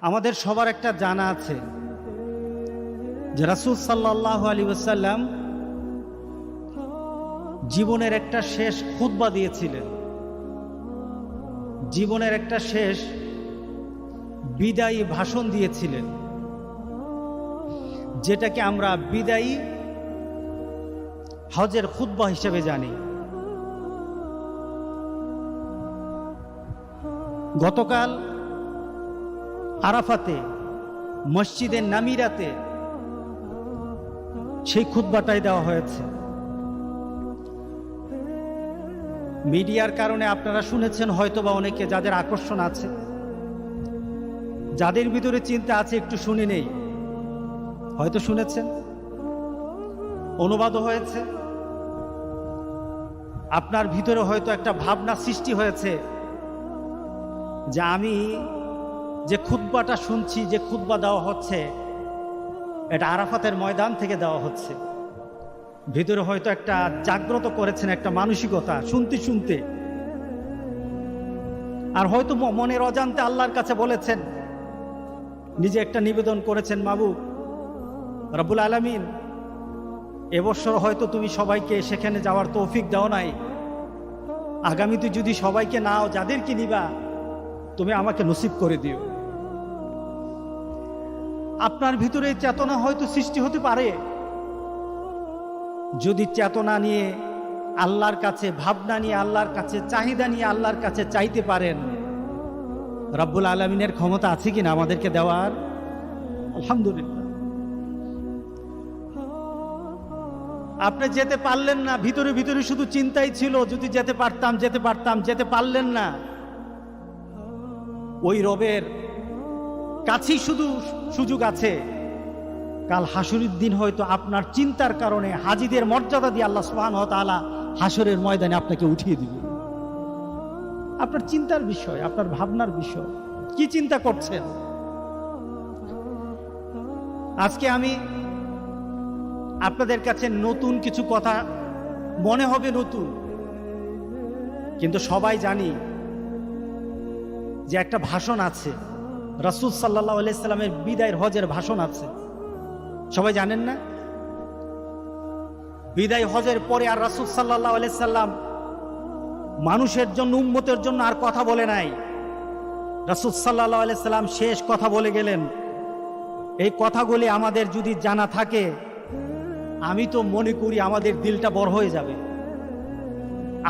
আমাদের সবার একটা জানা আছে যে রাসূল সাল্লাল্লাহু আলাইহি ওয়াসাল্লাম জীবনের একটা শেষ খুতবা দিয়েছিলেন, জীবনের একটা শেষ বিদায়ী ভাষণ দিয়েছিলেন, যেটাকে আমরা বিদায়ী হজের খুতবা হিসেবে জানি। গতকাল আরাফাতে মসজিদে নামিরাতে সেই খুতবাটাই দেওয়া হয়েছে। মিডিয়ার কারণে আপনারা শুনেছেন হয়তোবা অনেকে, যাদের আকর্ষণ আছে, যাদের ভিতরে চিন্তা আছে একটু শুনে নেই, হয়তো শুনেছেন, অনুবাদও হয়েছে। আপনার ভিতরে হয়তো একটা ভাবনা সৃষ্টি হয়েছে যে আমি যে খুতবাটা শুনছি, যে খুতবা দেওয়া হচ্ছে, এটা আরাফাতের ময়দান থেকে দেওয়া হচ্ছে। ভিতরে হয়তো একটা জাগ্রত করেছেন একটা মানসিকতা শুনতে শুনতে, আর হয়তো মনের অজান্তে আল্লাহর কাছে বলেছেন, নিজে একটা নিবেদন করেছেন, মাবুদ রব্বুল আলামিন, এবছর হয়তো তুমি সবাইকে সেখানে যাওয়ার তৌফিক দাও নাই, আগামীতে যদি সবাইকে নাও, যাদেরকে নিবা তুমি আমাকে নসিব করে দিও। আপনার ভিতরে চেতনা হয়তো সৃষ্টি হতে পারে। যদি চেতনা নিয়ে আল্লাহর কাছে, ভাবনা নিয়ে আল্লাহর কাছে, চাহিদা নিয়ে আল্লাহর কাছে চাইতে পারেন, রব্বুল আলামিনের ক্ষমতা আছে কিনা আমাদেরকে দেওয়ার? আলহামদুলিল্লাহ। আপনি যেতে পারলেন না, ভিতরে ভিতরে শুধু চিন্তাই ছিল, যদি যেতে পারতাম, যেতে পারতাম, যেতে পারলেন না। ওই রবের কাছেই শুধু সুযোগ আছে, কাল হাসরের দিন হয়তো আপনার চিন্তার কারণে হাজীদের মর্যাদা দিয়ে আল্লাহ সুবহানাহু ওয়া তাআলা হাসরের ময়দানে আপনাকে উঠিয়ে দিবে। আপনার চিন্তার বিষয়, আপনার ভাবনার বিষয়, কি চিন্তা করছেন? আজকে আমি আপনাদের কাছে নতুন কিছু কথা মনে হবে নতুন, কিন্তু সবাই জানি যে একটা ভাষণ আছে, রাসূল সাল্লাল্লাহু আলাইহি সাল্লামের বিদায়ের হজের ভাষণ আছে। সবাই জানেন না? বিদায় হজের পরে আর রাসূল সাল্লাল্লাহু আলাইহি সাল্লাম মানুষের জন্য, উম্মতের জন্য আর কথা বলে নাই। রাসূল সাল্লাল্লাহু আলাইহি সাল্লাম শেষ কথা বলে গেলেন। এই কথাগুলি আমাদের যদি জানা থাকে, আমি তো মনে করি আমাদের দিলটা বড় হয়ে যাবে,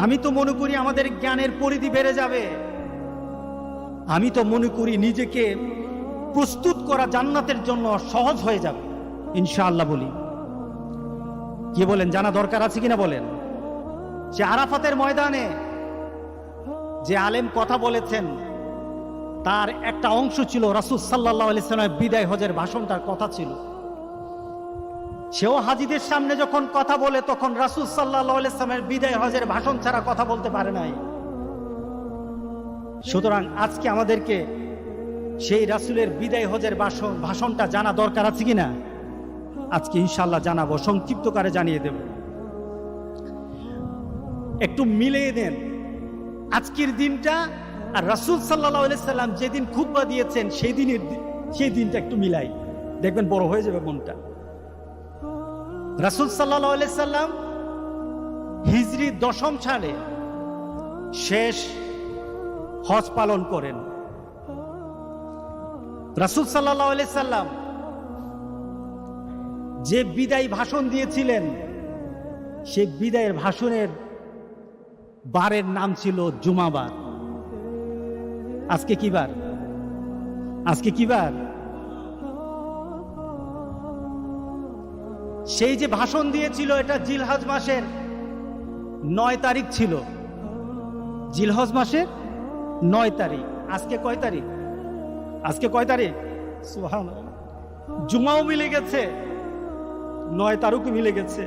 আমি তো মনে করি আমাদের জ্ঞানের পরিধি বেড়ে যাবে, আমি তো মনে করি নিজেকে প্রস্তুত করা জান্নাতের জন্য সহজ হয়ে যাবে ইনশাআল্লাহ। বলি, কি বলেন? জানা দরকার আছে কিনা বলেন? সে আরাফাতের ময়দানে যে আলেম কথা বলেছেন, তার একটা অংশ ছিল রাসূল সাল্লাল্লাহু আলাইহি সাল্লামের বিদায় হজের ভাষণটার কথা ছিল। সেও হাজীদের সামনে যখন কথা বলে, তখন রাসূল সাল্লাল্লাহু আলাইহি সাল্লামের বিদায় হজের ভাষণ ছাড়া কথা বলতে পারে নাই। সুতরাং আজকে আমাদেরকে সেই রাসূলের বিদায় হজের ভাষণটা জানা দরকার আছে কিনা? আজকে ইনশাআল্লাহ জানাবো, সংক্ষিপ্তকারে জানিয়ে দেব। একটু মিলিয়ে দেন আজকের দিনটা আর রাসূল সাল্লাল্লাহু আলাইহি সাল্লাম যেদিন খুতবা দিয়েছেন সেই দিনটা একটু মিলাই দেখবেন, বড় হয়ে যাবে মনটা। রাসূল সাল্লাল্লাহু আলাইহি সাল্লাম হিজরি 10ম সালে শেষ হজ পালন করেন। রাসূল সাল্লাল্লাহু আলাইহি সাল্লাম যে বিদায় ভাষণ দিয়েছিলেন, সেই বিদায়ের ভাষণের বারের নাম ছিল জুমাবার। আজকে কি বার? আজকে কি বার? সেই যে ভাষণ দিয়েছিল, এটা জিলহজ মাসের 9 তারিখ ছিল। জিলহজ মাসের 9 তারিখ। আজকে কয় তারিখ? আজকে কয় তারিখ? সুবহানাল্লাহ। জুমাও মিলে গেছে, 9 তারিখও মিলে গেছে।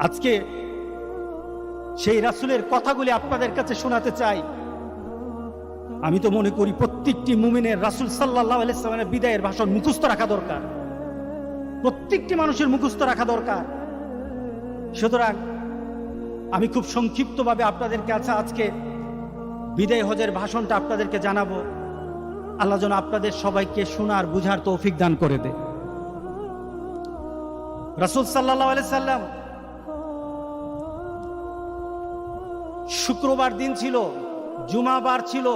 আজকে সেই রাসূলের কথাগুলি আপনাদের কাছে শোনাতে চাই। আমি তো মনে করি প্রত্যেকটি মুমিনের রাসূল সাল্লাল্লাহু আলাইহি সাল্লামের বিদায়ের ভাষণ মুখস্থ রাখা দরকার, প্রত্যেকটি মানুষের মুখস্থ রাখা দরকার। সুতরাং আমি খুব সংক্ষিপ্তভাবে আপনাদের কাছে আজকে বিদায় হজের ভাষণটা আপনাদেরকে জানাবো। আল্লাহ যেন আপনাদের সবাইকে শোনার বুঝার তৌফিক দান করে দেয়। রাসূল সাল্লাল্লাহু আলাইহি সাল্লাম শুক্রবার দিন ছিল, জুমাবার ছিল,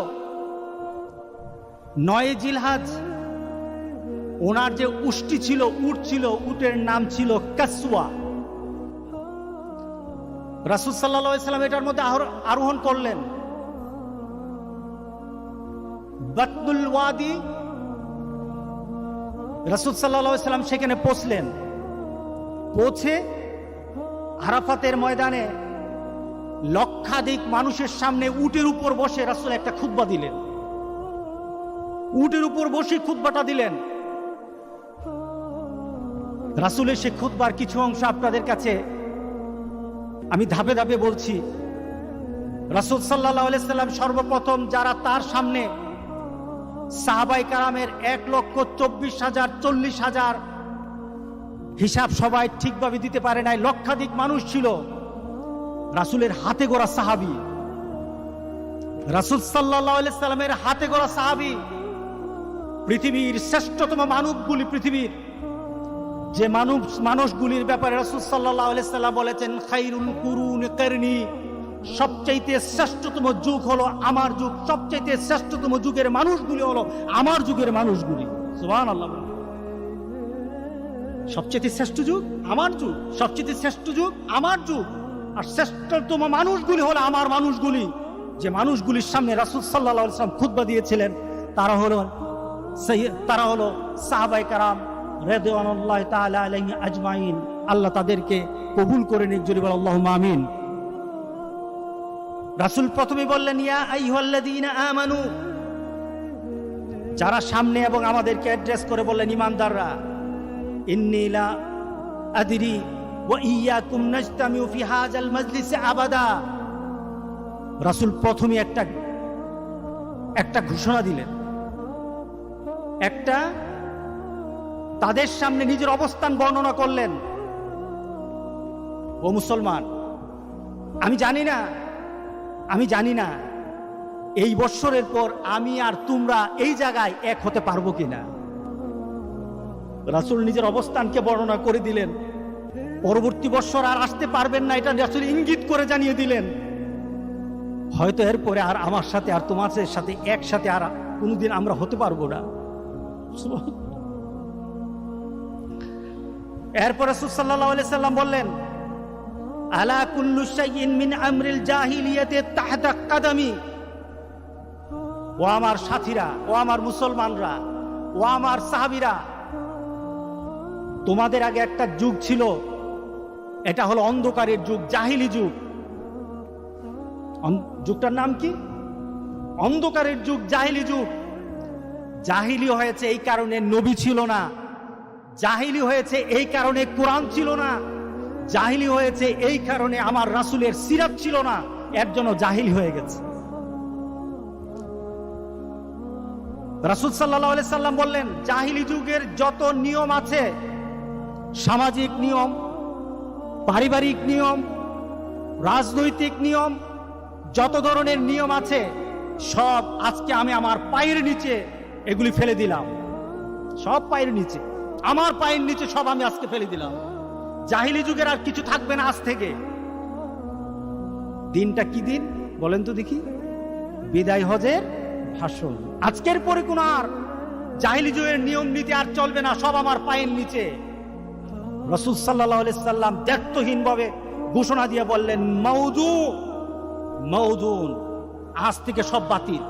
9 জিলহজ। ওনার যে উষ্টটি ছিল, উট ছিল, উটের নাম ছিল কাসওয়া। রাসূল সাল্লাল্লাহু আলাইহি সাল্লাম এটার মধ্যে আরোহণ করলেন। বাতনুল ওয়াদি, রাসূল সাল্লাল্লাহু আলাইহি সাল্লাম সেখানে পৌঁছলেন। পৌঁছে আরাফাতের ময়দানে লক্ষাধিক মানুষের সামনে উটের উপর বসে রাসূল একটা খুতবা দিলেন। উটের উপর বসে খুতবাটা দিলেন। রাসূলের সে খুতবার কিছু অংশ আপনাদের কাছে আমি ধাপে ধাপে বলছি। রাসূল সাল্লাল্লাহু আলাইহি সাল্লাম সর্বপ্রথম যারা তার সামনে সাহাবায়ে কেরামের 1,24,000 40,000 হিসাব সবাই ঠিকভাবে দিতে পারে নাই, লক্ষাধিক মানুষ ছিল। রাসূলের হাতে গড়া সাহাবী, রাসূল সাল্লাল্লাহু আলাইহি সাল্লামের হাতে গড়া সাহাবী, পৃথিবীর শ্রেষ্ঠতম মানবগুলি, পৃথিবীর যে মানুষগুলির ব্যাপারে রাসূল সাল্লাল্লাহু আলাইহি সাল্লাম বলেছেন, খায়রুল কুরুন কারনি, সবচাইতে শ্রেষ্ঠতম যুগ হলো আমার যুগ, সবচাইতে শ্রেষ্ঠতম যুগের মানুষগুলি হলো আমার যুগের মানুষগুলি। সুবহানাল্লাহ। সবচেয়ে শ্রেষ্ঠ যুগ আমার যুগ, সবচেয়ে শ্রেষ্ঠ যুগ আমার যুগ, আর শ্রেষ্ঠতম মানুষগুলি হলো আমার মানুষগুলি। যে মানুষগুলির সামনে রাসূল সাল্লাল্লাহু আলাইহি সাল্লাম খুতবা দিয়েছিলেন তারা হলো সাহাবায়ে কেরাম রাদিয়াল্লাহু তাআলা আলাইহিম আজমাইন। আল্লাহ তাদেরকে কবুল করে নিক, জোরে বল আল্লাহুম্মা আমিন। রাসূল প্রথমে বললেন, ইয়া আইয়ুহাল্লাযীনা আমানু, যারা সামনে এবং আমাদেরকে অ্যাড্রেস করে বললেন ঈমানদাররা, ইন্নী লা আদরি ওয়া ইয়্যাকুম নাজতামিউ ফি হাযাল মাজলিস আবাদা। রাসূল প্রথমে একটা ঘোষণা দিলেন, একটা তাদের সামনে নিজের অবস্থান বর্ণনা করলেন। ও মুসলমান, আমি জানি না এই বৎসরের পর আমি আর তোমরা এই জায়গায় এক হতে পারবো কিনা। রাসূল নিজের অবস্থানকে বর্ণনা করে দিলেন। পরবর্তী বৎসর আর আসতে পারবেন না, এটা রাসূল ইঙ্গিত করে জানিয়ে দিলেন। হয়তো এরপরে আর আমার সাথে আর তোমাদের সাথে একসাথে আর কোনোদিন আমরা হতে পারবো না। এরপর রাসূল সাল্লাল্লাহু আলাইহি সাল্লাম বললেন, আলা কুল্লু শাইইন মিন আমরিল জাহিলিয়াতি তাহতা কাদামি। ও আমার সাথীরা, ও আমার মুসলমানরা, ও আমার সাহাবীরা, তোমাদের আগে একটা যুগ ছিল, এটা হলো অন্ধকারের যুগ, জাহিলি যুগ। যুগটার নাম কি? অন্ধকারের যুগ, জাহিলি যুগ। জাহিলি হয়েছে এই কারণে নবী ছিল না, জাহিলি হয়েছে এই কারণে কোরআন ছিল না, জাহিলি হয়েছে এই কারণে আমার রাসূলের সিরাত ছিল না, এর জন্য জাহিলি হয়ে গেছে। রাসূল সাল্লাল্লাহু আলাইহি সাল্লাম বললেন, জাহিলি যুগের যত নিয়ম আছে, সামাজিক নিয়ম, পারিবারিক নিয়ম, রাজনৈতিক নিয়ম, যত ধরনের নিয়ম আছে সব আজকে আমি আমার পায়ের নিচে এগুলি ফেলে দিলাম। সব পায়ের নিচে, আমার পায়ের নিচে সব আমি আজকে ফেলে দিলাম। জাহিলি যুগের আর কিছু থাকবে না আজ থেকে। দিনটা কি দিন বলেন তো দেখি? বিদায় হজের ভাষণ। আজকের পরে কোন আর জাহিলি যুগের নিয়ম নীতি আর চলবে না, সব আমার পায়ের নিচে। রাসূল সাল্লাল্লাহু আলাইহি সাল্লাম দায়িত্বহীন ভাবে ঘোষণা দিয়ে বললেন, মাউদুন, আজ থেকে সব বাতিল,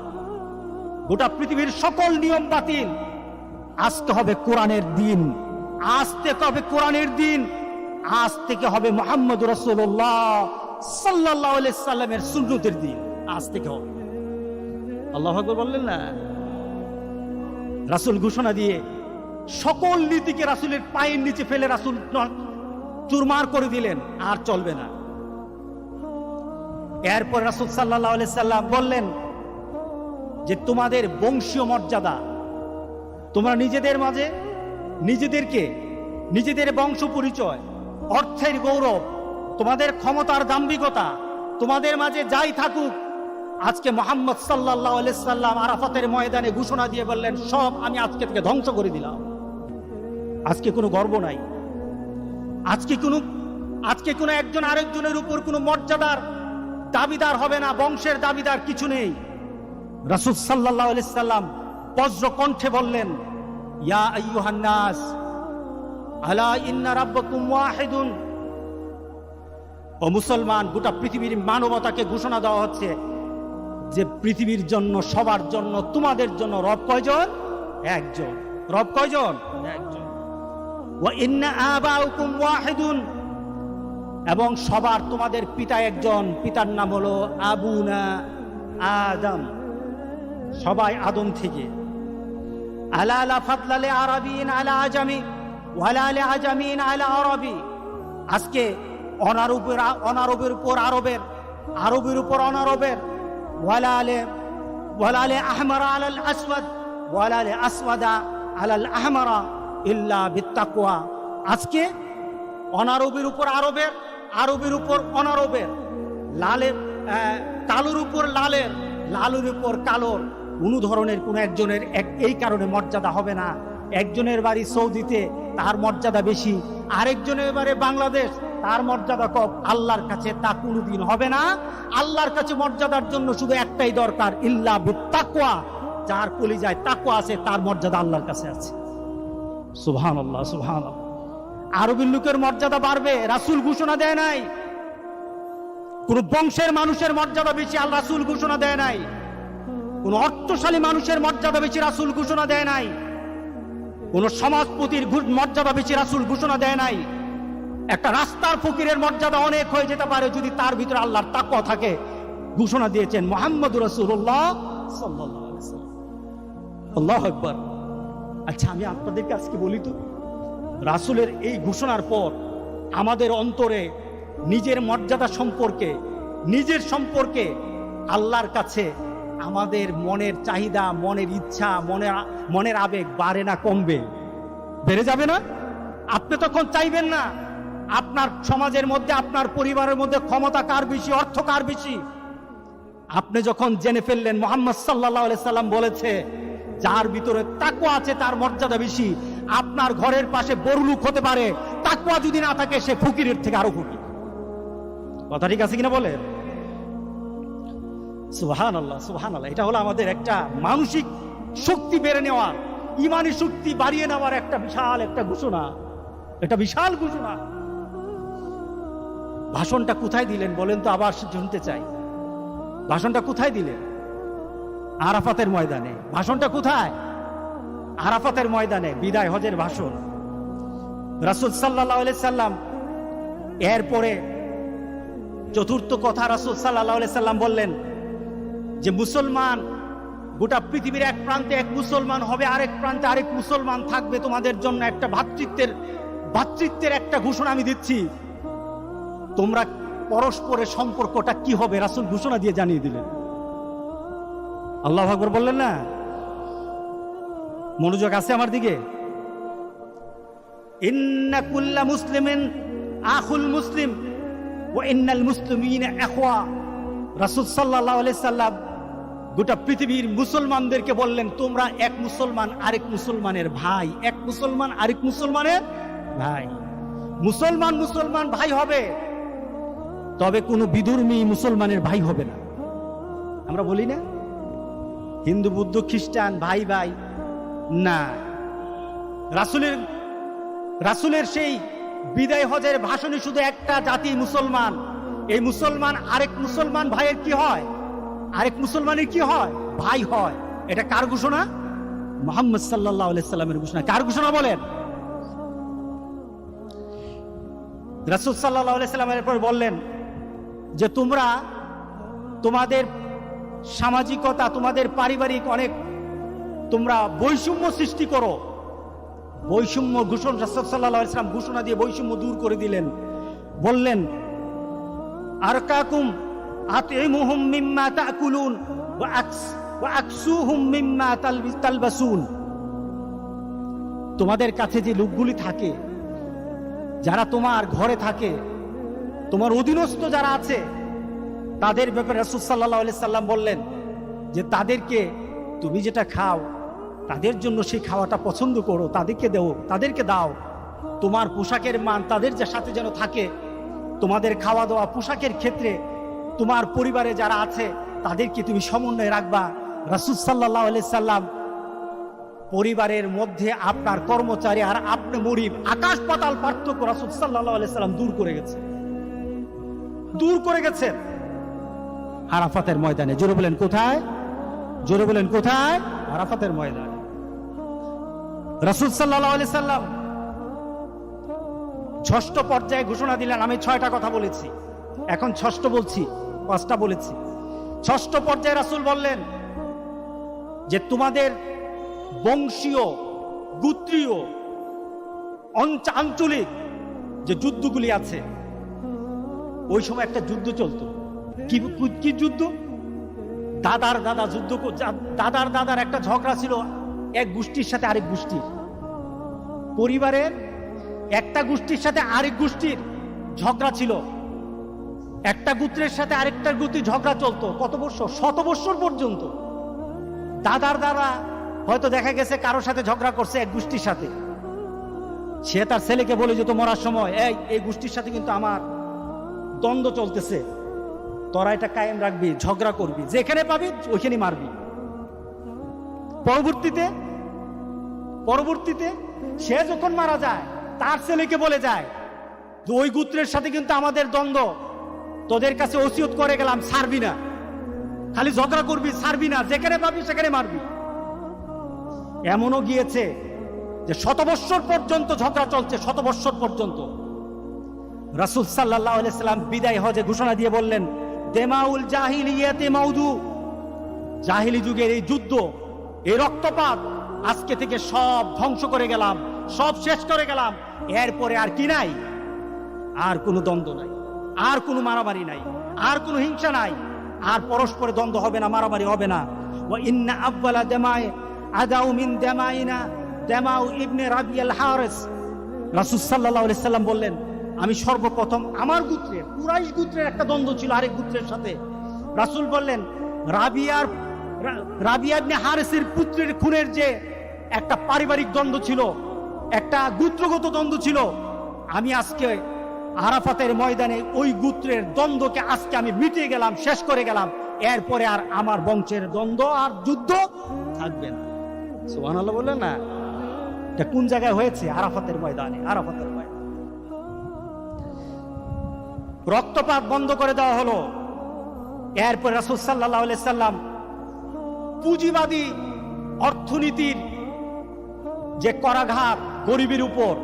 গোটা পৃথিবীর সকল নিয়ম বাতিল। আজকে হবে কোরআনের দিন, আজ থেকে হবে কোরআনের দিন, আজ থেকে হবে মুহাম্মদ রাসূলুল্লাহ সাল্লাল্লাহু আলাইহি সাল্লামের সুন্নতের দিন, আজ থেকে হবে। আল্লাহু আকবার বললেন না? রাসূল ঘোষণা দিয়ে সকল নীতিকে রাসূলের পায়ের নিচে ফেলে রাসূল চুরমার করে দিলেন, আর চলবে না। এরপর রাসূল সাল্লাল্লাহু আলাইহি সাল্লাম বললেন যে তোমাদের বংশীয় মর্যাদা, তোমরা নিজেদের মাঝে নিজেদের বংশ পরিচয়, অর্থের গৌরব, তোমাদের ক্ষমতার দাম্ভিকতা, তোমাদের মাঝে যাই থাকুক আজকে মুহাম্মদ সাল্লাল্লাহু আলাইহি সাল্লাম আরাফাতের ময়দানে ঘোষণা দিয়ে বললেন, সব আমি আজকে থেকে ধ্বংস করে দিলাম। আজকে কোনো গর্ব নাই, আজকে কোনো একজন আরেকজনের উপর কোনো মর্যাদার দাবিদার হবে না, বংশের দাবিদার কিছু নেই। রাসূল সাল্লাল্লাহু আলাইহি সাল্লাম বজ্র কণ্ঠে বললেন, ইয়া আইয়ুহান নাস আলা ইন্না রাব্বাকুম ওয়াহিদুন। ও মুসলমান, গোটা পৃথিবীর মানবতাকে ঘোষণা দেওয়া হচ্ছে যে পৃথিবীর জন্য, সবার জন্য, তোমাদের জন্য রব কয়জন? একজন। রব কয়জন? একজন। ওয়া ইন্না আবাউকুম ওয়াহিদুন, এবং সবার তোমাদের পিতা একজন, পিতার নাম হলো আবুনা আদম, সবাই আদম থেকে। আলা লা ফাদলা লি আরাবিন আলা আজামি ওয়ালা লি আজামিন আলা আরাবি। আজকে অনারবের উপর আরবের, আরবের উপর অনারবের, ওয়ালা লি আহমারা আলাল আসওয়াদ ওয়ালা লি আসওয়াদা আলাল আহমারা ইল্লা বিত্তাকওয়া। আজকে অনারবের উপর আরবের, আরবের উপর অনারবের, লালের কালোর উপর লালের, লালের উপর কালোর, কোনো ধরনের কোনো একজনের এই কারণে মর্যাদা হবে না। একজনের বাড়ি সৌদিতে, তার মর্যাদা বেশি, আরেকজনের বাড়ি বাংলাদেশ, তার মর্যাদা কম। আল্লাহর কাছে তা কোনোদিন হবে না। আল্লাহর কাছে মর্যাদার জন্য শুধু একটাই দরকার, ইল্লা বিত্তাকওয়া। যার কলিজায় তাকওয়া আছে তার মর্যাদা আল্লাহর কাছে আছে। সুবহানাল্লাহ, সুবহানাল্লাহ। আরবের লোকের মর্যাদা বাড়বে, রাসূল ঘোষণা দেয় নাই। কোন বংশের মানুষের মর্যাদা বেশি আল্লাহ রাসূল ঘোষণা দেয় নাই। কোন অর্থশালী মানুষের মর্যাদা বেশি রাসূল ঘোষণা দেয় নাই। কোন সমাজপতির মর্যাদা বেশি রাসূল ঘোষণা দেয় নাই। একটা রাস্তার ফকিরের মর্যাদা অনেক হয়ে যেতে পারে যদি তার ভিতরে আল্লাহর তাকওয়া থাকে। ঘোষণা দিয়েছেন মুহাম্মদুর রাসূলুল্লাহ সাল্লাল্লাহু আলাইহি ওয়াসাল্লাম। আল্লাহু আকবার। আচ্ছা, আমি আপনাদেরকে আজকে বলি তো, রাসূলের এই ঘোষণার পর আমাদের অন্তরে নিজের মর্যাদা সম্পর্কে, নিজের সম্পর্কে আল্লাহর কাছে আমাদের মনের চাহিদা, মনের ইচ্ছা, মনের আবেগ বাড়ে না কমবে? বেড়ে যাবে না? আপনি তখন চাইবেন না আপনার সমাজের মধ্যে, আপনার পরিবারের মধ্যে ক্ষমতা কার বেশি, অর্থ কার বেশি। আপনি যখন জেনে ফেললেন মুহাম্মদ সাল্লাল্লাহু আলাইহি সাল্লাম বলেছে যার ভিতরে তাকওয়া আছে তার মর্যাদা বেশি। আপনার ঘরের পাশে বড় লোক হতে পারে, তাকওয়া যদি না থাকে সে ফকিরের থেকে আরো ফকির। কথা ঠিক আছে কিনা বলে? সুবহানাল্লাহ, সুবহানাল্লাহ। এটা হলো আমাদের একটা মানসিক শক্তি বেড়ে নেওয়ার, ইমানি শক্তি বাড়িয়ে নেওয়ার একটা বিশাল একটা ঘোষণা। এটা বিশাল ঘোষণা। ভাষণটা কোথায় দিলেন বলেন তো, আবার শুনতে চাই। ভাষণটা কোথায় দিলেন? আরাফাতের ময়দানে। ভাষণটা কোথায়? আরাফাতের ময়দানে, বিদায় হজের ভাষণ। রাসূল সাল্লাল্লাহু আলাইহি সাল্লাম এরপরে চতুর্থ কথা রাসূল সাল্লাল্লাহু আলাইহি সাল্লাম বললেন যে মুসলমান, গোটা পৃথিবীর এক প্রান্তে এক মুসলমান হবে, আরেক প্রান্তে আরেক মুসলমান থাকবে। তোমাদের জন্য একটা ভ্রাতৃত্বের একটা ঘোষণা আমি দিচ্ছি। তোমরা পরস্পরের সম্পর্কটা কি হবে রাসূল ঘোষণা দিয়ে জানিয়ে দিলেন। আল্লাহু আকবার বললেন না? মনোযোগ আছে আমার দিকে? ইন্না কুল্লা মুসলিমিন আখুল মুসলিম ওয়া ইন্নাল মুসলিমিনা ইখওয়া। রাসূল সাল্লাল্লাহু আলাইহি সাল্লাম গোটা পৃথিবীর মুসলমানদেরকে বললেন, তোমরা এক মুসলমান আরেক মুসলমানের ভাই, এক মুসলমান আরেক মুসলমানের ভাই। মুসলমান মুসলমান ভাই হবে, তবে কোনো বিধর্মী মুসলমানের ভাই হবে না। আমরা বলি না হিন্দু বুদ্ধ খ্রিস্টান ভাই ভাই, না। রাসূলের সেই বিদায় হজের ভাষণে শুধু একটা জাতি মুসলমান। এই মুসলমান আরেক মুসলমান ভাইয়ের কি হয়? আরেক মুসলমানের কি হয়? ভাই হয়। এটা কার ঘোষণা? মুহাম্মদ সাল্লাল্লাহু আলাইহি সাল্লামের ঘোষণা। কার ঘোষণা বলেন? রাসূল সাল্লাল্লাহু আলাইহি সাল্লামের পর বললেন যে তোমরা তোমাদের সামাজিকতা, তোমাদের পারিবারিক অনেক তোমরা বৈষম্য সৃষ্টি করো। বৈষম্য ঘোষণা রাসূল সাল্লাল্লাহু আলাইহি সাল্লাম ঘোষণা দিয়ে বৈষম্য দূর করে দিলেন। বললেন, আরকাকুম আতইমুহুম মিম্মা তাকুলুন ওয়া আকসুহুম মিম্মা তালবাসুন। তোমাদের কাছে যে লোকগুলি থাকে, যারা তোমার ঘরে থাকে, তোমার অধীনস্থ যারা আছে, তাদের ব্যাপারে রাসূল সাল্লাল্লাহু আলাইহি সাল্লাম বললেন যে তাদেরকে তুমি যেটা খাও তাদের জন্য সেই খাওয়াটা পছন্দ করো, তাদেরকে দাও। তোমার পোশাকের মান তাদের যে সাথে যেন থাকে, তোমাদের খাওয়া দাওয়া পোশাকের ক্ষেত্রে তোমার পরিবারে যারা আছে তাদেরকে তুমি সমন্বয় রাখবা। রাসূল সাল্লাল্লাহু আলাইহি সাল্লাম পরিবারের মধ্যে আপনার কর্মচারী আর আপনি গরিব, আকাশ পাতাল পার্থক্য রাসূল সাল্লাল্লাহু আলাইহি সাল্লাম দূর করে গেছেন আরাফাতের ময়দানে। জোরে বলেন কোথায়? জোরে বলেন কোথায়? আরাফাতের ময়দানে। রাসূল সাল্লাল্লাহু আলাইহি সাল্লাম ষষ্ঠ পর্যায়ে ঘোষণা দিলেন। আমি 6টা কথা বলেছি, এখন ষষ্ঠ বলছি, 5টা বলেছি। ষষ্ঠ পর্যায়ে রাসূল বললেন যে তোমাদের বংশীয়, গোত্রীয়, আঞ্চলিক যে যুদ্ধগুলি আছে, ওই সময় একটা যুদ্ধ চলতো। কি যুদ্ধ? দাদার দাদার একটা ঝগড়া ছিল এক গোষ্ঠীর সাথে আরেক গোষ্ঠীর। পরিবারের একটা গোষ্ঠীর সাথে আরেক গোষ্ঠীর ঝগড়া ছিল, একটা গোত্রের সাথে আরেকটা গোত্রীর ঝগড়া চলতো। কত বছর? 100 বছর পর্যন্ত। দাদার দাদা হয়তো দেখা গেছে কারোর সাথে ঝগড়া করছে এক গোষ্ঠীর সাথে, সে তার ছেলেকে বলে যেত মরার সময়, এই গোষ্ঠীর সাথে কিন্তু আমার দ্বন্দ্ব চলতেছে, তোরা এটা কায়েম রাখবি, ঝগড়া করবি, যেখানে পাবি ওইখানে মারবি। পরবর্তীতে সে যখন মারা যায় তার ছেলেকে বলে যায় যে ওই গোত্রের সাথে কিন্তু আমাদের দ্বন্দ্ব, তোদের কাছে ওসিয়ত করে গেলাম, ছাড়বি না, খালি ঝগড়া করবি, ছাড়বি না, যেখানে পাবি সেখানে মারবি। এমনও গিয়েছে যে 100 বছর পর্যন্ত ঝগড়া চলছে, 100 বছর পর্যন্ত। রাসূল সাল্লাল্লাহু আলাইহি সাল্লাম বিদায় হজে ঘোষণা দিয়ে বললেন, দেমাউল জাহিলিয়াতে মাউদু, জাহিলি যুগের এই যুদ্ধ, এই রক্তপাত আজকে থেকে সব ধ্বংস করে গেলাম, সব শেষ করে গেলাম। এরপরে আর কি নাই? আর কোনো দ্বন্দ্ব নাই, আর কোনো মারামারি নাই, আর কোনো হিংসা নাই, আর পরস্পরে দ্বন্দ্ব হবে না, মারামারি হবে না। ওয়া ইন্না আব্বালা দামাই আদাউ মিন দামাইনা দামাউ ইবনে রাবিয়াল হারিস। রাসূল সাল্লাল্লাহু আলাইহি সাল্লাম বললেন, আমি সর্বপ্রথম আমার গোত্রের, কুরাইশ গোত্রের একটা দ্বন্দ্ব ছিল আরেক গোত্রের সাথে। রাসূল বললেন, রাবিয়া ইবনে হারিসের পুত্রের খুনের যে একটা পারিবারিক দ্বন্দ্ব ছিল, একটা গোত্রগত দ্বন্দ্ব ছিল, আমি আজকে আরাফাতের ময়দানে ওই গোত্রের দ্বন্দ্বকে আজকে আমি মিটিয়ে গেলাম, শেষ করে গেলাম। এরপরে আর আমার বংশের দ্বন্দ্ব আর যুদ্ধ থাকবে না। সুবহানাল্লাহ বললেন না? এটা কোন জায়গায় হয়েছে? আরাফাতের ময়দানে। আরাফাতের ময়দানে রক্তপাত বন্ধ করে দেওয়া হলো। এরপর রাসূল সাল্লাল্লাহু আলাইহি সাল্লাম পুঁজিবাদী অর্থনীতির যে করাঘাত গরিবের উপর,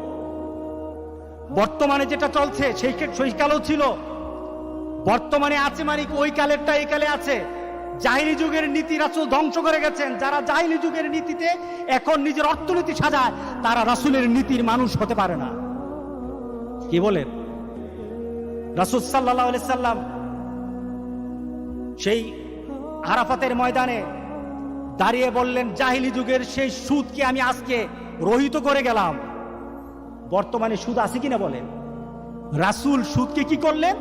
বর্তমানে যেটা চলছে সেই কালেও ছিল, বর্তমানে আছে, মানে ওই কালেরটা এই কালে আছে। জাহিলি যুগের নীতি রাসূল ধ্বংস করে গেছেন। যারা জাহিলি যুগের নীতিতে এখন নিজের অর্থনীতি সাজায়, তারা রাসূলের নীতির মানুষ হতে পারে না। কি বলেন? রাসূল সাল্লাল্লাহু আলাইহি সাল্লাম সেই আরাফাতের ময়দানে দাঁড়িয়ে বললেন, জাহিলি যুগের সেই সুদকে আমি আজকে রহিত করে গেলাম। বর্তমানে সুদ আছে কিনা বলেন? রাসূল সুদকে কি করলেন?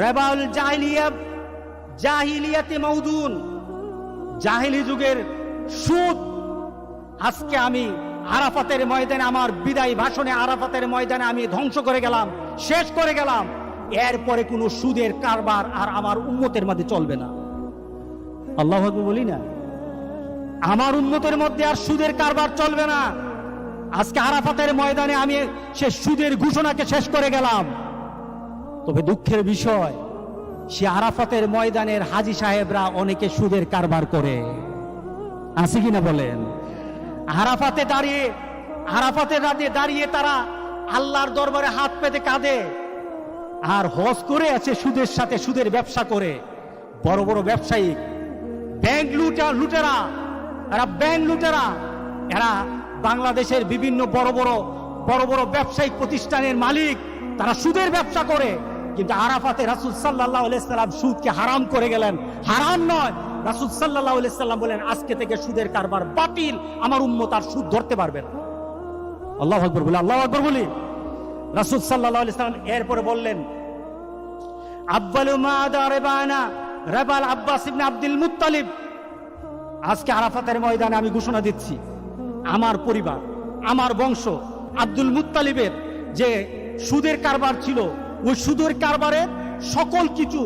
রেবাউল জাহিলিয়াতে মাউদুন, জাহিলি যুগের সুদ আজকে আমি আরাফাতের ময়দানে, আমার বিদায় ভাষণে আরাফাতের ময়দানে আমি ধ্বংস করে গেলাম, শেষ করে গেলাম। এরপরে কোনো সুদের কারবার আর আমার উম্মতের মধ্যে চলবে না। আল্লাহু আকবার বলি না? আমার উম্মতের মধ্যে আর সুদের কারবার চলবে না। আজকে আরাফাতের ময়দানে আমি সে সুদের ঘোষণাকে শেষ করে গেলাম। তবে দুঃখের বিষয়, সে আরাফাতের ময়দানের হাজী সাহেবরা অনেকে সুদের কারবার করে, আছে কিনা বলেন? আরাফাতে দাঁড়িয়ে তারা আল্লাহর দরবারে হাত পেতে কাঁদে, আর হজ করে আছে সুদের সাথে, সুদের ব্যবসা করে। বড় বড় ব্যবসায়ী, ব্যাংক লুটেরা, এরা বাংলাদেশের বিভিন্ন বড় বড় ব্যবসায়িক প্রতিষ্ঠানের মালিক, তারা সুদের ব্যবসা করে। কিন্তু আরাফাতে রাসূল সাল্লাল্লাহু আলাইহি সাল্লাম সুদকে হারাম করে গেলেন। হারাম নয়, রাসূল সাল্লাল্লাহু আলাইহি সাল্লাম বলেন, আজকে থেকে সুদের কারবার বাতিল, আমার উম্মত আর সুদ ধরতে পারবে না। আল্লাহু আকবার বলি, আল্লাহু আকবার বলি। রাসূল সাল্লাল্লাহু আলাইহি সাল্লাম এরপরে বললেন, আব্বালু মাদা রেবানা রেবাল আব্বাস ইবনে আব্দুল মুত্তালিব। আজকে আরাফাতের ময়দানে আমি ঘোষণা দিচ্ছি, আমার পরিবার, আমার বংশ আব্দুল মুত্তালিবের যে সুদের কারবার ছিল, ওই সুদের কারবারের সকল কিছু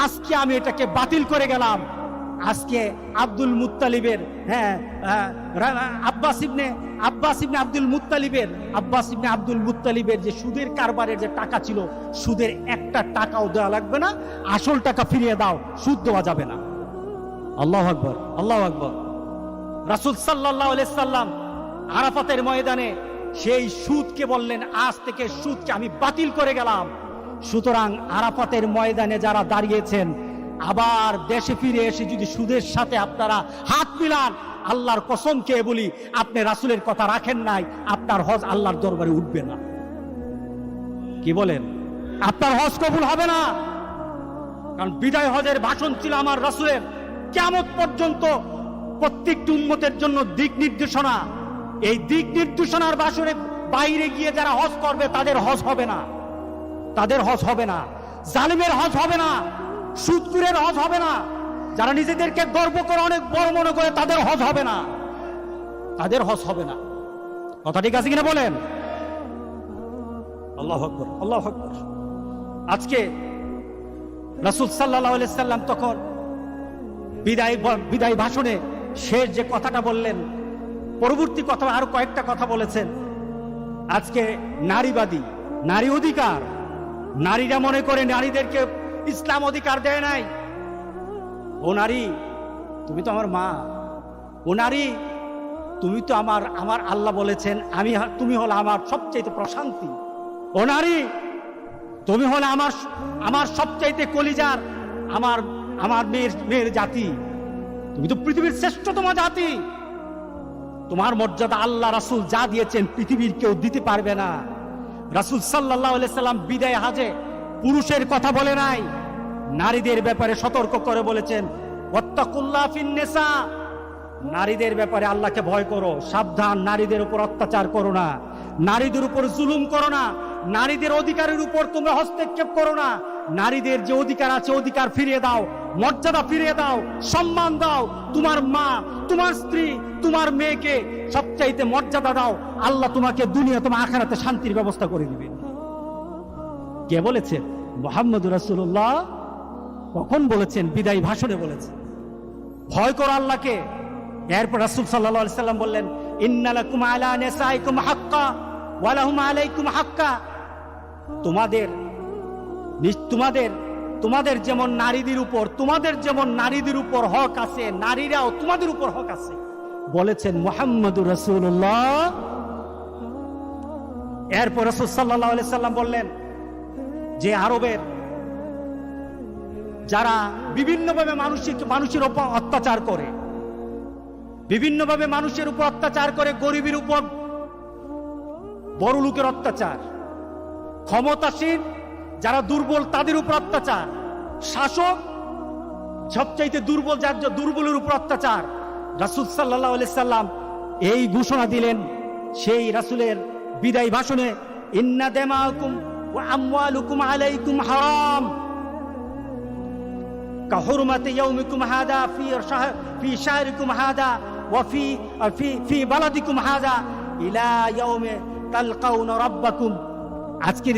আজকে আমি এটাকে বাতিল করে গেলাম। আজকে আব্দুল মুত্তালিবের আব্বাস ইবনে আব্দুল মুত্তালিবের যে সুদের কারবারের যে টাকা ছিল, সুদের একটা টাকাও দেওয়া লাগবে না, আসল টাকা ফিরিয়ে দাও, সুদ দেওয়া যাবে না। আল্লাহু আকবার, আল্লাহু আকবার। রাসূল সাল্লাল্লাহু আলাইহি সাল্লাম আরাফাতের ময়দানে সেই সুদকে বললেন, আজ থেকে সুদকে আমি বাতিল করে গেলাম। সুতরাং আরাফাতের ময়দানে যারা দাঁড়িয়েছেন, আবার দেশে ফিরে এসে যদি সুদের সাথে আপনারা হাত মিলান, আল্লাহর কসম খেয়ে বলি, আপনি রাসূলের কথা রাখেন নাই, আপনার হজ আল্লাহর দরবারে উঠবে না। কি বলেন? আপনার হজ কবুল হবে না। কারণ বিদায় হজের ভাষণ ছিল আমার রাসূলের, কিয়ামত পর্যন্ত প্রত্যেকটি উম্মতের জন্য দিক নির্দেশনা। এই দিক নির্দেশনার ভাষণে বাইরে গিয়ে যারা হজ করবে, তাদের হজ হবে না, তাদের হজ হবে না। জালিমের হজ হবে না, সুদখোরের হজ হবে না, যারা নিজেদেরকে গর্ব করে অনেক বড় মনে করে, তাদের হজ হবে না, তাদের হজ হবে না। কথা ঠিক আছে কিনা বলেন? আল্লাহু আকবার, আল্লাহু আকবার। আজকে রাসূল সাল্লাল্লাহু আলাইহি সাল্লাম তখন বিদায় ভাষণে শেষ যে কথাটা বললেন, পরবর্তী কথা আরো কয়েকটা কথা বলেছেন। আজকে নারীবাদী, নারী অধিকার, নারীরা মনে করে নারীদেরকে ইসলাম অধিকার দেয় নাই। ও নারী, তুমি তো আমার মা। ও নারী, তুমি তো আমার আল্লাহ বলেছেন তুমি হলো আমার সবচাইতে প্রশান্তি। ও নারী, তুমি হলো আমার সবচাইতে কলিজার, আমার মেয়ের জাতি। তুমি তো পৃথিবীর শ্রেষ্ঠতম জাতি। তোমার মর্যাদা আল্লাহ রাসূল যা দিয়েছেন পৃথিবীর কেউ দিতে পারবে না। রাসূল সাল্লাল্লাহু আলাইহি সাল্লাম বিদায় হাজে পুরুষের কথা বলে নাই, নারীদের ব্যাপারে সতর্ক করে বলেছেন, ওয়াত্তাকুল্লাহ ফিন নিসা। নারীদের ব্যাপারে আল্লাহকে ভয় করো, সাবধান, নারীদের উপর অত্যাচার করো না, নারীদের উপর জুলুম করো না, নারীদের অধিকারের উপর তোমরা হস্তক্ষেপ করো না। নারীদের যে অধিকার আছে, অধিকার ফিরিয়ে দাও, মর্যাদা ফিরিয়ে দাও, সম্মান দাও। তোমার মা, তোমার স্ত্রী, তোমার মেয়েকে সবচাইতে মর্যাদা দাও। আল্লাহ তোমাকে দুনিয়া, তোমার আখিরাতে শান্তির ব্যবস্থা করে দিবে। কে বলেছেন? মুহাম্মদুর রাসূলুল্লাহ। কখন বলেছেন? বিদায় ভাষণে বলেছেন, ভয় করো আল্লাহকে। এরপর রাসূল সাল্লাল্লাহু আলাইহি সাল্লাম বললেন, ইন্না লাকুম আলা নিসাইকুম হাক্কা ওয়া লাহুম আলাইকুম হাক্কা। তোমাদের যেমন নারীদের উপর হক আছে, নারীরাও তোমাদের উপর হক আছে বলেছেন মুহাম্মদুর রাসূলুল্লাহ। এরপর রাসূল সাল্লাল্লাহু আলাইহি সাল্লাম বললেন যে আরবের যারা বিভিন্নভাবে মানুষের উপর অত্যাচার করে, বিভিন্নভাবে মানুষের উপর অত্যাচার করে, গরিবের উপর বড় লোকের অত্যাচার, ক্ষমতাসীন যারা দুর্বল তাদের উপর অত্যাচার, শাসক সবচাইতে দুর্বল দুর্বলের উপর অত্যাচার। রাসূল সাল্লাল্লাহু আলাইহি সাল্লাম এই ঘোষণা দিলেন সেই রাসূলের বিদায় ভাষণে, ইন্না দিমাকুম ওয়া আমওয়ালুকুম আলাইকুম হারাম কাহুরমাতি ইয়াউমিকুম হাদা ফি শাহরিকুম হাদা ওয়া ফি বালাদিকুম হাদা ইলা ইয়াউমি তালকাউনা রাব্বাকুম। আজকের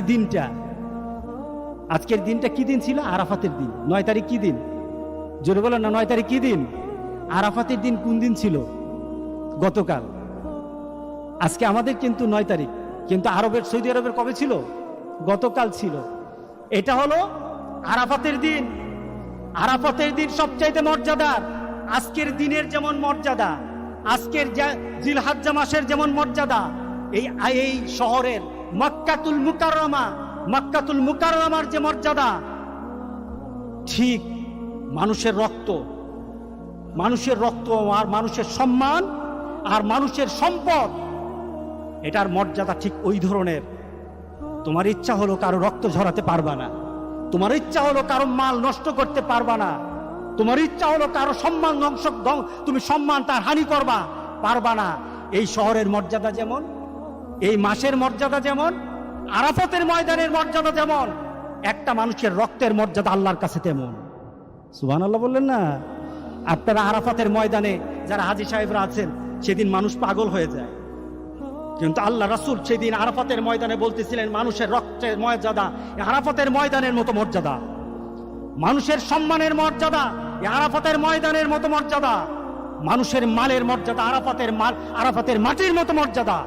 দিনটা কি দিন ছিল? আরাফাতের দিন। 9 তারিখ কি দিন? জোরে বলেন না, 9 তারিখ কি দিন? আরাফাতের দিন কোন দিন ছিল? গতকাল। আজকে আমাদের কিন্তু 9 তারিখ, কিন্তু সৌদি আরবের কবে ছিল? গতকাল ছিল। এটা হলো আরাফাতের দিন। আরাফাতের দিন সবচাইতে মর্যাদার। আজকের দিনের যেমন মর্যাদা, আজকের জিলহজ্জা মাসের যেমন মর্যাদা, এই শহরের মক্কাতুল মুকাররমার যে মর্যাদা, ঠিক মানুষের রক্ত আর মানুষের সম্মান আর মানুষের সম্পদ, এটার মর্যাদা ঠিক ওই ধরনের। তোমার ইচ্ছা হলো কারো রক্ত ঝরাতে পারবা না, তোমার ইচ্ছা হলো কারো মাল নষ্ট করতে পারবা না, তোমার ইচ্ছা হলো কারো সম্মান তুমি সম্মান তার হানি করবা পারবা না। এই শহরের মর্যাদা যেমন, এই মাসের মর্যাদা যেমন, আরাফাতের ময়দানের মর্যাদা যেমন, একটা মানুষের রক্তের মর্যাদা আল্লাহর কাছে তেমন। সুবহানাল্লাহ বললেন না? আপনারা আরাফাতের ময়দানে যারা হাজী সাহেবরা আছেন, সেদিন মানুষ পাগল হয়ে যায়, কিন্তু আল্লাহ রাসূল সেদিন আরাফাতের ময়দানে বলতেছিলেন মানুষের রক্তের মর্যাদা আরাফাতের ময়দানের মতো মর্যাদা, মানুষের সম্মানের মর্যাদা আরাফাতের ময়দানের মতো মর্যাদা, মানুষের মালের মর্যাদা আরাফাতের মাটির মতো মর্যাদা।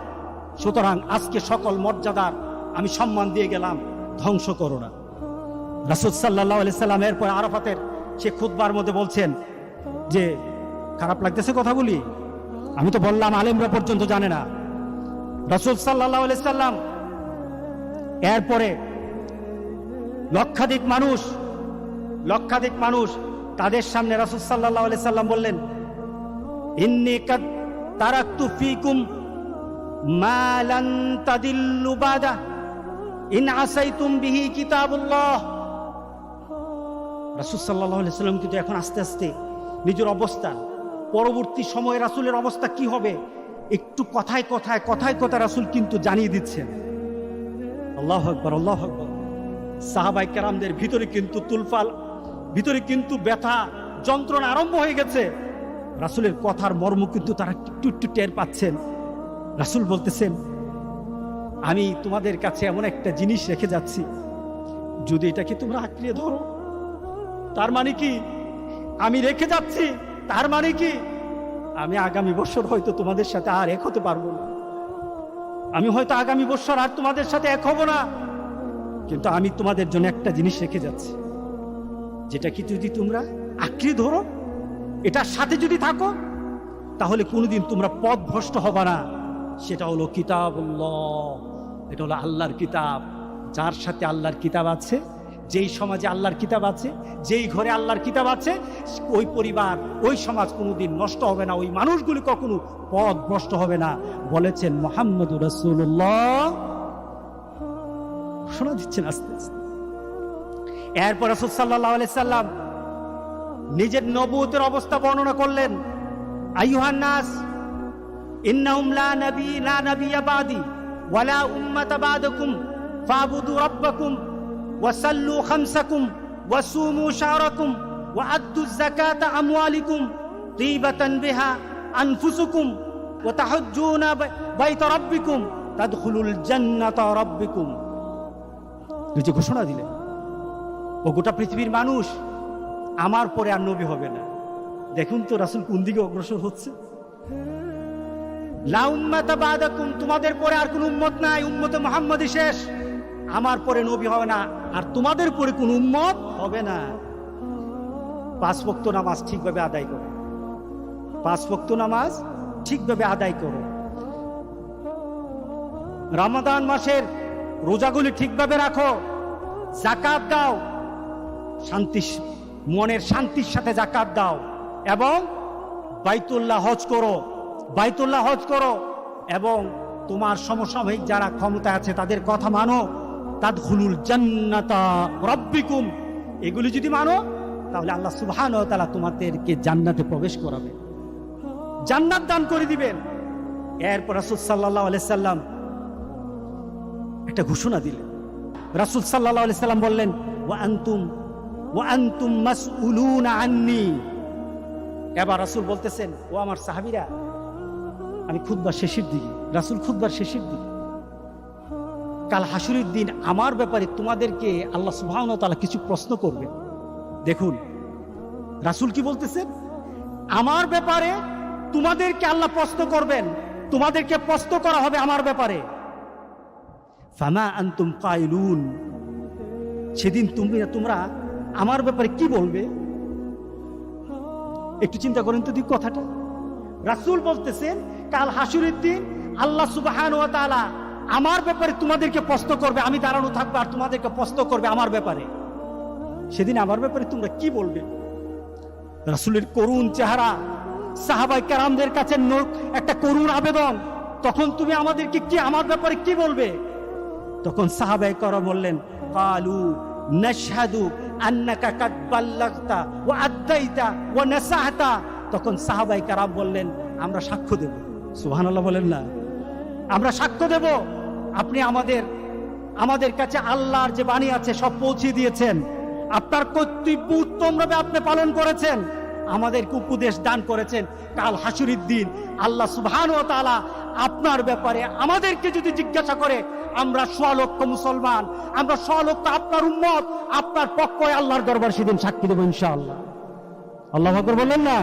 সুতরাং আজকে সকল মর্যাদার আমি সম্মান দিয়ে গেলাম, ধ্বংস করো না। রাসূল সাল্লাল্লাহু আলাইহি সাল্লাম এরপর আরাফাতের সে খুতবার মধ্যে বলছেন যে, খারাপ লাগতেছে কথা বলি? আমি তো বললাম আলেমরা পর্যন্ত জানে না। রাসূল সাল্লাল্লাহু আলাইহি সাল্লাম এরপরে লক্ষাধিক মানুষ তাদের সামনে রাসূল সাল্লাল্লাহু আলাইহি সাল্লাম বললেন, ইন্নী কাদ তারাকতু ফীকুম মা লান তাদিল্লু বাদা ইন আসাইতুম বিহি কিতাবুল্লাহ। রাসূল সাল্লাল্লাহু আলাইহি সাল্লাম কিন্তু এখন আস্তে আস্তে নিজের অবস্থান, পরবর্তী সময়ে রাসূলের অবস্থা কি হবে একটু কথায় রাসূল কিন্তু জানিয়ে দিচ্ছেন। আল্লাহু আকবার, আল্লাহু আকবার। সাহাবায়ে কেরামদের ভিতরে কিন্তু তুলফাল, ভিতরে কিন্তু ব্যথা যন্ত্রণা আরম্ভ হয়ে গেছে। রাসূলের কথার মর্ম কিন্তু তারা একটু টের পাচ্ছেন। রাসূল বলতেছেন, আমি তোমাদের কাছে এমন একটা জিনিস রেখে যাচ্ছি, যদি এটাকে তোমরা আঁকড়িয়ে ধরো, তার মানে কি আমি রেখে যাচ্ছি, তার মানে কি আমি আগামী বছর হয়তো তোমাদের সাথে আর এক হতে পারবো না, আমি হয়তো আগামী বছর আর তোমাদের সাথে এক হব না, কিন্তু আমি তোমাদের জন্য একটা জিনিস রেখে যাচ্ছি, যেটা কি যদি তোমরা আঁকড়ে ধরো, এটার সাথে যদি থাকো, তাহলে কোনোদিন তোমরা পথভ্রষ্ট হবে না। সেটা হলো কিতাবুল্লাহ, এটা হলো আল্লাহর কিতাব। যার সাথে আল্লাহর কিতাব আছে, যেই সমাজে আল্লাহর কিতাব আছে, যেই ঘরে আল্লাহর কিতাব আছে, ওই পরিবার, ওই সমাজ কোনোদিন নষ্ট হবে না, ওই মানুষগুলি কখনো পথভ্রষ্ট হবে না, বলেছেন মুহাম্মদুর রাসূলুল্লাহ। শোনা দিচ্ছেন আস্তে আস্তে। এরপর রাসূল সাল্লাল্লাহু আলাইহি সাল্লাম নিজের নবুয়তের অবস্থা বর্ণনা করলেন, আইয়ুহান নাস ইন্নাহুম লা নাবিয়্যা বাদি ওয়ালা উম্মাতা বাদাকুম ফাবুদু রাব্বাকুম ওয়াসাল্লু খামসাকুম ওয়াসুমু শাহরাকুম ওয়াআদ্দু যাকাতা আমওয়ালিকুম তিবাতান বিহা আনফুসুকুম ওয়া তাহাজ্জুনা বাইতা রাব্বিকুম তাদখুলুল জান্নাতা রাব্বিকুম। যে ঘোষণা দিলেন, ও গোটা পৃথিবীর মানুষ, আমার পরে আর নবী হবে না। দেখুন তো রাসূল কোন দিকে অগ্রসর হচ্ছে। লা উম্মাতা বাদাকুম, তোমাদের পরে আর কোন উম্মত নাই, উম্মতে মুহাম্মদই শেষ, আমার পরে নবী হবে না, আর তোমাদের পরে কোন উম্মত হবে না। 5 ওয়াক্ত নামাজ ঠিকভাবে আদায় করো, 5 ওয়াক্ত নামাজ ঠিকভাবে আদায় করো, রমাদান মাসের রোজাগুলি ঠিকভাবে রাখো, যাকাত দাও, মনের শান্তির সাথে যাকাত দাও, এবং বাইতুল্লাহ হজ করো, এবং তোমার সমসাময়িক যারা ক্ষমতা আছে তাদের কথা মানো। তাদখুলুল জান্নাতা রাব্বিকুম, এগুলি যদি মানো তাহলে আল্লাহ সুবহানাহু ওয়া তাআলা তোমাদেরকে জান্নাতে প্রবেশ করাবে, জান্নাত দান করে দিবেন। এরপর রাসূল সাল্লাল্লাহু আলাইহি সাল্লাম একটা ঘোষণা দিলেন। রাসূল সাল্লাল্লাহু আলাইহি সাল্লাম বললেন, ওয়া আনতুম মাসউলুনা আন্নী। এবার রাসূল বলতেছেন, ও আমার সাহাবীরা, আমি খুতবার শেষের দিকে, রাসূল খুতবার শেষের দিকে, কাল হাসরের দিন আমার ব্যাপারে তোমাদেরকে আল্লাহ সুবহানাহু ওয়া তাআলা কিছু প্রশ্ন করবেন। দেখুন রাসূল কি বলতেছেন, আমার ব্যাপারে তোমাদেরকে আল্লাহ প্রশ্ন করবেন, তোমাদেরকে প্রশ্ন করা হবে আমার ব্যাপারে। ফামা আনতুম কাইলুন, সেদিন তোমরা আমার ব্যাপারে কি বলবে? একটু চিন্তা করেন তো দিক কথাটা। রাসূল বলতেছেন কাল হাসরের দিন আল্লাহ সুবহানাহু ওয়া তাআলা আমার ব্যাপারে তোমাদেরকে প্রশ্ন করবে, আমি দাঁড়ানো থাকবো আর তোমাদেরকে প্রশ্ন করবে আমার ব্যাপারে। সেদিন আমার ব্যাপারে তোমরা কি বলবে? রাসূলের করুণ চেহারা, সাহাবায়ে কেরামদের কাছে একটা করুণ আবেদন, তখন তুমি আমাদেরকে কি, আমার ব্যাপারে কি বলবে? তখন সাহাবায়ে কেরাম বললেন, ক্বালু নাশহাদু আন্নাকা কাদ বাল্লাগতা ওয়া আদ্দাইতা ওয়া নাসাহতা। তখন সাহাবায়ে কেরাম বললেন, আমরা সাক্ষ্য দেব। সুবহানাল্লাহ বলেন না? আমরা সাক্ষ্য দেব আপনি আমাদের কাছে আল্লাহর যে বাণী আছে সব পৌঁছে দিয়েছেন, আপনার কর্তব্য উত্তমভাবে আপনি পালন করেছেন, আমাদেরকে উপদেশ দান করেছেন। কাল হাসুরের দিন আল্লাহ সুবহানাহু ওয়া তাআলা আপনার ব্যাপারে আমাদেরকে যদি জিজ্ঞাসা করে, আমরা 100 লক্ষ মুসলমান, আমরা 100 লক্ষ আপনার উম্মত, আপনার পক্ষে আল্লাহর দরবার সেদিন সাক্ষী দেব ইনশাআল্লাহ। আল্লাহু আকবার বলেন না?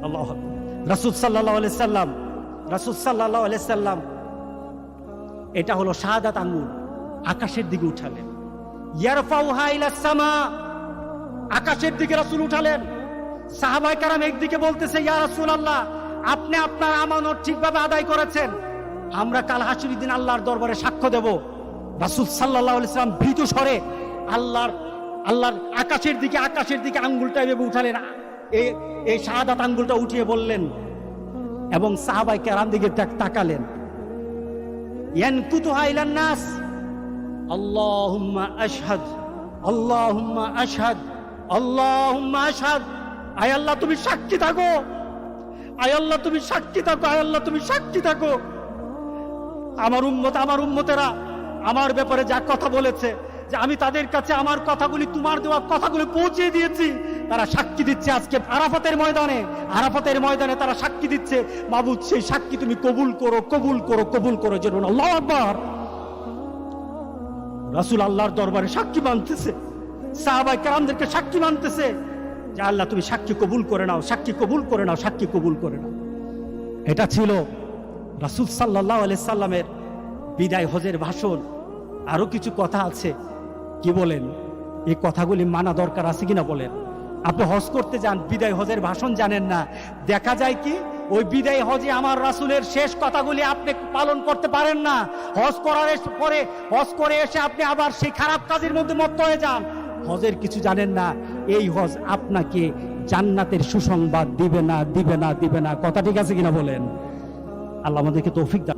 আল্লাহু আকবার। রাসূল সাল্লাল্লাহু আলাইহি সাল্লাম, রাসূল সাল্লাল্লাহু আলাইহি সাল্লাম এটা হলো শাহাদাত আঙ্গুল, আকাশের দিকে উঠালেন। ইয়ারফাউহা ইলাস সামা, আকাশের দিকে রাসূল উঠালেন। সাহাবায়ে কেরাম একদিকে বলতেছে, ইয়া রাসূলুল্লাহ, আপনি আপনার আমানত ঠিকভাবে আদায় করেছেন, আমরা কাল হাসরের দিন আল্লাহর দরবারে সাক্ষ্য দেব। রাসূল সাল্লাল্লাহু আলাইহি সাল্লাম ভীত স্বরে আল্লাহর আকাশের দিকে আঙ্গুলটা এভাবে উঠালেন, এই শাহাদাত আঙ্গুলটা উঠিয়ে বললেন, এবং সাহাবায়ে কেরাম দিকে তাকালেন। ইয়ানকুতুহা ইলান নাস, আল্লাহুম্মা আশহাদ, আল্লাহুম্মা আশহাদ, আল্লাহুম্মা আশহাদ। আয় আল্লাহ তুমি সাক্ষী থাকো, আয় আল্লাহ তুমি সাক্ষী থাকো, আয় আল্লাহ তুমি সাক্ষী থাকো। আমার উম্মতেরা আমার ব্যাপারে যা কথা বলেছে, যে আমি তাদের কাছে আমার কথাগুলি, তোমার দেওয়া কথাগুলি পৌঁছে দিয়েছি, তারা সাক্ষী দিচ্ছে আজকে আরাফাতের ময়দানে তারা সাক্ষী দিচ্ছে। মাবুদ, সেই সাক্ষী তুমি কবুল করো, কবুল করো, কবুল করো। যেন আল্লাহু আকবার। রাসূল আল্লাহর দরবারে সাক্ষী মানতেছে, সাহাবায়ে কেরামদেরকে সাক্ষী মানতেছে যে আল্লাহ তুমি সাক্ষী কবুল করে নাও, সাক্ষী কবুল করে নাও, সাক্ষী কবুল করে নাও। এটা ছিল রাসূল সাল্লাল্লাহু আলাইহি সাল্লামের বিদায় হজের ভাষণ। আরো কিছু কথা আছে, কি বলেন? এই কথাগুলি মানা দরকার আছে কিনা বলেন? আপনি হজ করতে যান, বিদায় হজের ভাষণ জানেন না, দেখা যায় কি ওই বিদায় হজে আমার রাসূলের শেষ কথাগুলি আপনি পালন করতে পারেন না। হজ করার পরে, হজ করে এসে আপনি আবার সেই খারাপ কাজের মধ্যে মত্ত হয়ে যান, হজের কিছু জানেন না। এই হজ আপনাকে জান্নাতের সুসংবাদ দিবে না, দিবে না, দিবে না। কথা ঠিক আছে কিনা বলেন? আল্লাহ আমাদেরকে তৌফিক দান।